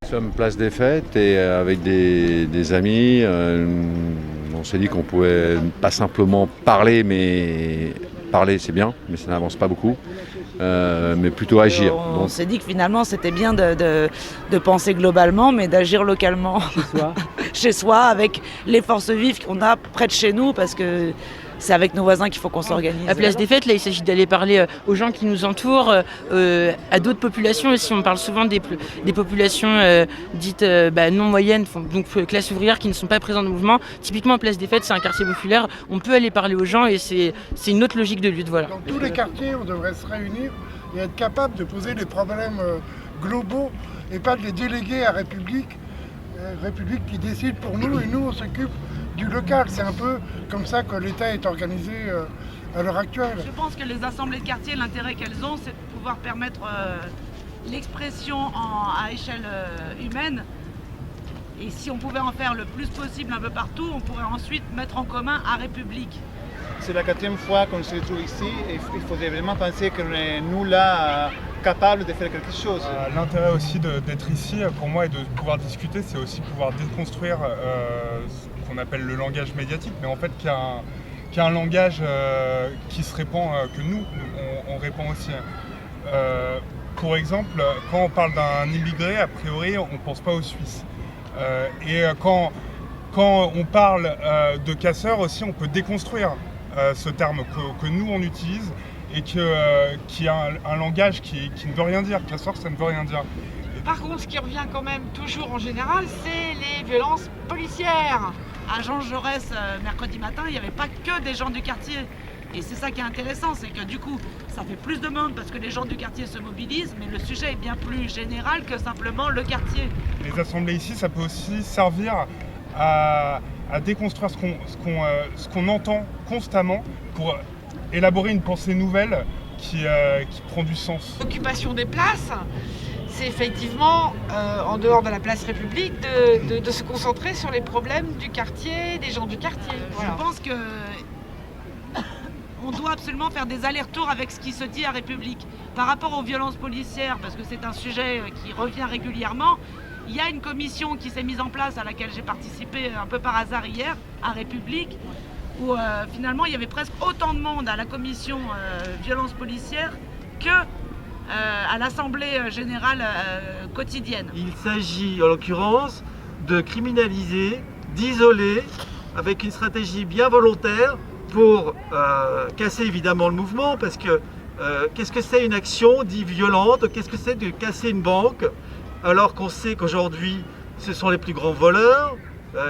Nous sommes place des Fêtes et avec des amis, on s'est dit qu'on pouvait pas simplement parler, mais parler c'est bien, mais ça n'avance pas beaucoup, mais plutôt agir. On s'est dit que finalement c'était bien de penser globalement, mais d'agir localement. Chez soi. Chez soi, avec les forces vives qu'on a près de chez nous, parce que c'est avec nos voisins qu'il faut qu'on s'organise. À Place des Fêtes, là, il s'agit d'aller parler aux gens qui nous entourent, à d'autres populations aussi. On parle souvent des populations dites non moyennes, donc classe ouvrière, qui ne sont pas présentes dans le mouvement. Typiquement, Place des Fêtes, c'est un quartier populaire. On peut aller parler aux gens et c'est une autre logique de lutte. Voilà. Dans tous les quartiers, on devrait se réunir et être capable de poser les problèmes globaux et pas de les déléguer à République qui décide pour nous et nous on s'occupe du local. C'est un peu comme ça que l'État est organisé à l'heure actuelle. Je pense que les assemblées de quartier, l'intérêt qu'elles ont, c'est de pouvoir permettre l'expression à échelle humaine. Et si on pouvait en faire le plus possible un peu partout, on pourrait ensuite mettre en commun à République. C'est la 4e fois qu'on se retrouve ici et il faudrait vraiment penser qu'on est nous là capables de faire quelque chose. L'intérêt aussi d'être ici pour moi et de pouvoir discuter, c'est aussi pouvoir déconstruire ce qu'on appelle le langage médiatique, mais en fait qui a un langage qui se répand, que nous on répand aussi. Pour exemple, quand on parle d'un immigré, a priori on ne pense pas aux Suisses. Quand on parle de casseurs aussi, on peut déconstruire ce terme que nous on utilise et qui a un langage qui ne veut rien dire. Casseur, ça ne veut rien dire. Par contre, ce qui revient quand même toujours en général, c'est les violences policières. À Jean Jaurès, mercredi matin, il n'y avait pas que des gens du quartier. Et c'est ça qui est intéressant, c'est que du coup, ça fait plus de monde parce que les gens du quartier se mobilisent, mais le sujet est bien plus général que simplement le quartier. Les assemblées ici, ça peut aussi servir à déconstruire ce qu'on entend constamment pour élaborer une pensée nouvelle qui prend du sens. L'occupation des places, c'est effectivement, en dehors de la place République, de se concentrer sur les problèmes du quartier, des gens du quartier. Voilà. Je pense que on doit absolument faire des allers-retours avec ce qui se dit à République. Par rapport aux violences policières, parce que c'est un sujet qui revient régulièrement, il y a une commission qui s'est mise en place à laquelle j'ai participé un peu par hasard hier, à République, où finalement il y avait presque autant de monde à la commission violences policières que à l'Assemblée générale quotidienne. Il s'agit en l'occurrence de criminaliser, d'isoler, avec une stratégie bien volontaire pour casser évidemment le mouvement, parce que qu'est-ce que c'est une action dite violente? Qu'est-ce que c'est de casser une banque alors qu'on sait qu'aujourd'hui ce sont les plus grands voleurs,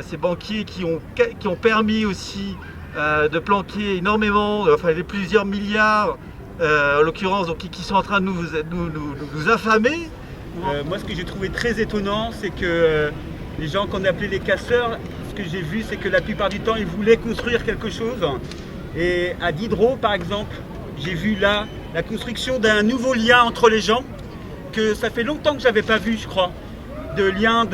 ces banquiers qui ont permis aussi de planquer énormément, enfin les plusieurs milliards en l'occurrence, donc qui sont en train de nous affamer. Moi, ce que j'ai trouvé très étonnant, c'est que les gens qu'on appelait les casseurs, ce que j'ai vu, c'est que la plupart du temps, ils voulaient construire quelque chose. Et à Diderot, par exemple, j'ai vu là la construction d'un nouveau lien entre les gens, que ça fait longtemps que je n'avais pas vu, je crois. De liens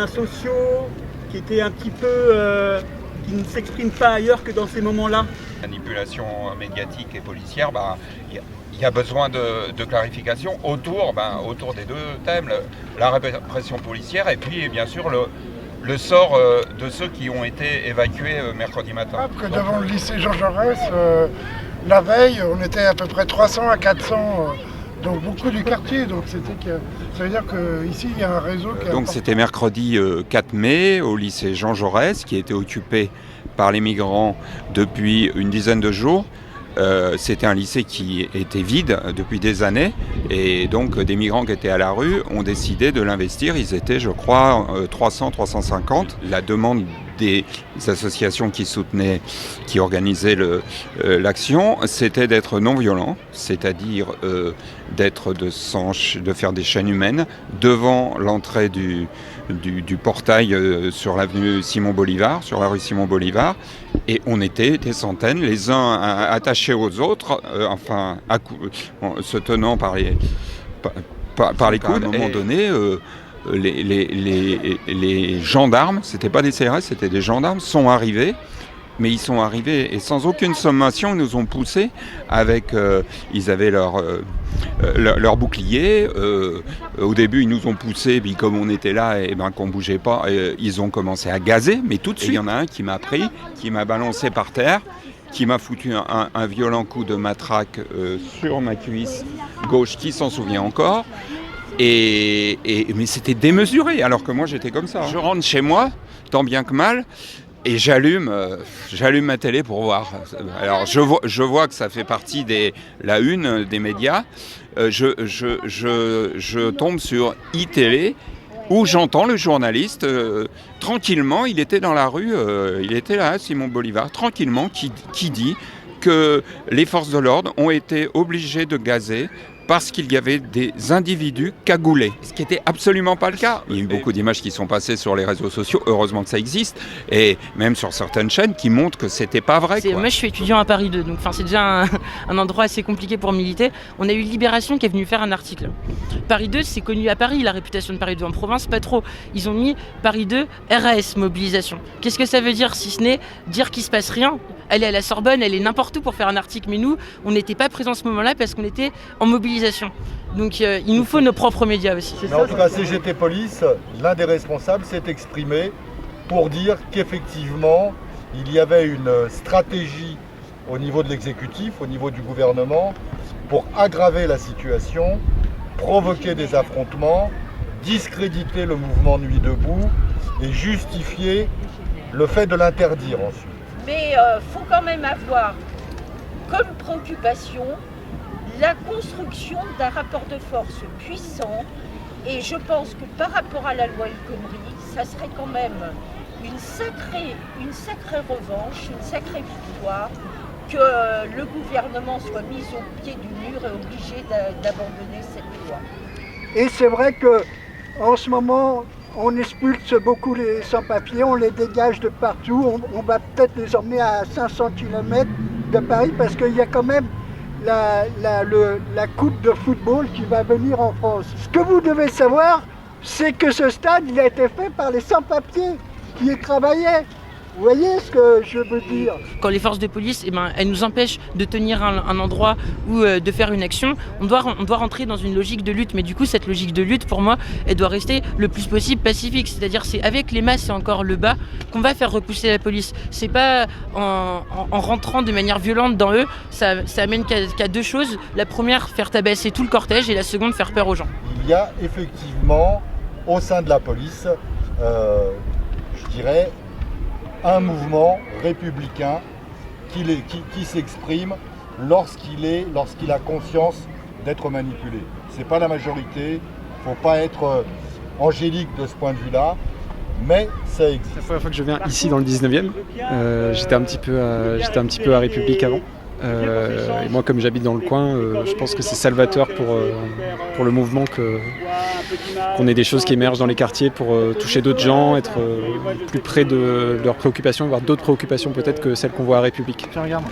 sociaux qui étaient un petit peu... qui ne s'expriment pas ailleurs que dans ces moments-là. Manipulation médiatique et policière, il y a besoin de clarification autour des deux thèmes, la répression policière et puis bien sûr le sort de ceux qui ont été évacués mercredi matin. Après, devant le lycée Jean Jaurès, la veille, on était à peu près 300 à 400, donc beaucoup du quartier. Donc ça veut dire qu'ici, il y a un réseau qui est Donc c'était mercredi 4 mai au lycée Jean Jaurès, qui était occupé par les migrants depuis une dizaine de jours. C'était un lycée qui était vide depuis des années et donc des migrants qui étaient à la rue ont décidé de l'investir. Ils étaient, je crois, 300-350. La demande des associations qui organisaient l'action, c'était d'être non violent, c'est-à-dire de faire des chaînes humaines devant l'entrée du portail sur l'avenue Simon Bolivar, sur la rue Simon Bolivar, et on était des centaines, les uns attachés aux autres, se tenant par les coudes. À un moment donné, les gendarmes, c'était pas des CRS, c'était des gendarmes, sont arrivés Mais ils sont arrivés et sans aucune sommation, ils nous ont poussés avec... ils avaient leur bouclier. Au début, ils nous ont poussés, puis comme on était là et qu'on ne bougeait pas, ils ont commencé à gazer. Mais tout de suite, il y en a un qui m'a pris, qui m'a balancé par terre, qui m'a foutu un violent coup de matraque sur ma cuisse gauche, qui s'en souvient encore. Mais c'était démesuré, alors que moi, j'étais comme ça. Je rentre chez moi, tant bien que mal, et j'allume ma télé pour voir. Alors je vois que ça fait partie la une des médias. Je tombe sur iTélé où j'entends le journaliste tranquillement, il était dans la rue, il était là, Simon Bolivar, tranquillement, qui dit que les forces de l'ordre ont été obligées de gazer parce qu'il y avait des individus cagoulés, ce qui n'était absolument pas le cas. Il y a eu beaucoup d'images qui sont passées sur les réseaux sociaux, heureusement que ça existe, et même sur certaines chaînes qui montrent que c'était pas vrai. Moi je suis étudiant à Paris 2, donc c'est déjà un endroit assez compliqué pour militer. On a eu Libération qui est venu faire un article. Paris 2, c'est connu à Paris, la réputation de Paris 2 en province, pas trop. Ils ont mis Paris 2, RAS, mobilisation. Qu'est-ce que ça veut dire si ce n'est dire qu'il se passe rien ? Elle est à la Sorbonne, elle est n'importe où pour faire un article, mais nous, on n'était pas présents à ce moment-là parce qu'on était en mobilisation. Donc il nous faut nos propres médias aussi. Mais en tout cas, CGT Police, l'un des responsables s'est exprimé pour dire qu'effectivement, il y avait une stratégie au niveau de l'exécutif, au niveau du gouvernement, pour aggraver la situation, provoquer des affrontements, discréditer le mouvement Nuit debout et justifier le fait de l'interdire ensuite. Mais faut quand même avoir comme préoccupation la construction d'un rapport de force puissant, et je pense que par rapport à la loi El Khomri, ça serait quand même une sacrée revanche, une sacrée victoire, que le gouvernement soit mis au pied du mur et obligé d'abandonner cette loi. Et c'est vrai que en ce moment, on expulse beaucoup les sans-papiers, on les dégage de partout, on va peut-être les emmener à 500 km de Paris parce qu'il y a quand même la coupe de football qui va venir en France. Ce que vous devez savoir, c'est que ce stade il a été fait par les sans-papiers qui y travaillaient. Vous voyez ce que je veux dire ? Quand les forces de police, elles nous empêchent de tenir un endroit ou de faire une action, on doit rentrer dans une logique de lutte. Mais du coup, cette logique de lutte, pour moi, elle doit rester le plus possible pacifique. C'est-à-dire, c'est avec les masses et encore le bas qu'on va faire repousser la police. C'est pas en rentrant de manière violente dans eux. Ça amène qu'à deux choses. La première, faire tabasser tout le cortège, et la seconde, faire peur aux gens. Il y a effectivement, au sein de la police, je dirais, un mouvement républicain qui s'exprime lorsqu'il a conscience d'être manipulé. C'est pas la majorité, il ne faut pas être angélique de ce point de vue-là, mais ça existe. C'est la première fois que je viens ici dans le 19e. J'étais un petit peu à République avant. Et moi, comme j'habite dans le coin, je pense que c'est salvateur pour le mouvement qu'on ait des choses qui émergent dans les quartiers pour toucher d'autres gens, être plus près de leurs préoccupations, avoir d'autres préoccupations peut-être que celles qu'on voit à République. Tiens, regarde.